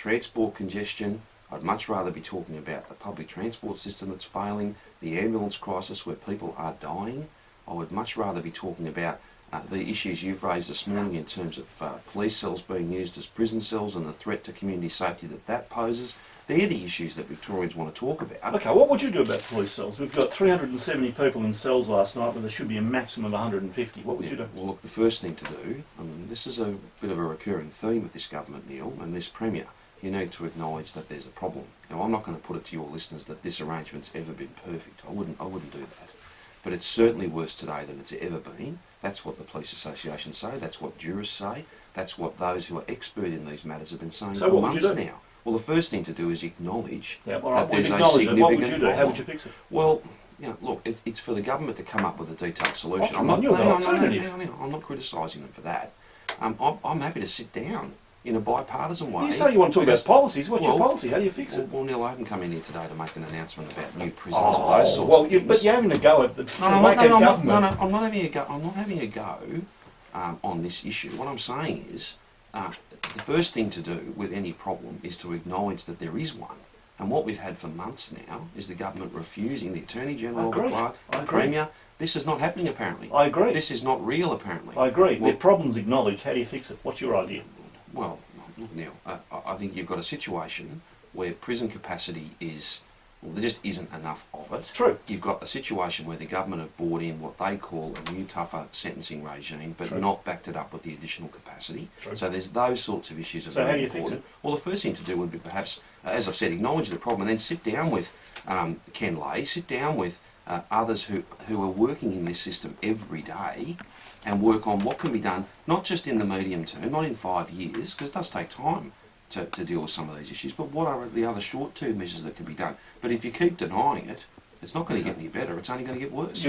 transport congestion. I'd much rather be talking about the public transport system that's failing, the ambulance crisis where people are dying. I would much rather be talking about the issues you've raised this morning in terms of police cells being used as prison cells and the threat to community safety that poses. They're the issues that Victorians want to talk about. Okay, what would you do about police cells? We've got 370 people in cells last night, but there should be a maximum of 150. What would you do? Well, look, the first thing to do, this is a bit of a recurring theme with this government, Neil, and this Premier. You need to acknowledge that there's a problem. Now, I'm not going to put it to your listeners that this arrangement's ever been perfect. I wouldn't do that. But it's certainly worse today than it's ever been. That's what the police associations say. That's what jurists say. That's what those who are expert in these matters have been saying for months now. Well, the first thing to do is acknowledge that there's a significant What would you do? problem. How would you fix it? Well, look, it's for the government to come up with a detailed solution. I'm not criticising them for that. I'm happy to sit down in a bipartisan way. You say you want to talk about policies. What's your policy? How do you fix it? Well, Neil, I haven't come in here today to make an announcement about new prisons or those sorts of things. But you're having a go at the government. I'm not having a go. I'm not having a go on this issue. What I'm saying is, the first thing to do with any problem is to acknowledge that there is one. And what we've had for months now is the government refusing, the Attorney General, the Clerk, the Premier. This is not happening apparently. I agree. This is not real apparently. I agree. The problem's acknowledged. How do you fix it? What's your idea? Well, look, Neil, I think you've got a situation where prison capacity is, well, there just isn't enough of it. True. You've got a situation where the government have brought in what they call a new, tougher sentencing regime, but not backed it up with the additional capacity. True. So there's those sorts of issues that are very important. Fix it? Well, the first thing to do would be perhaps, as I've said, acknowledge the problem and then sit down with Ken Lay, sit down with others who are working in this system every day and work on what can be done, not just in the medium term, not in 5 years, because it does take time to deal with some of these issues, but what are the other short-term measures that can be done? But if you keep denying it, it's not going to get any better, it's only going to get worse.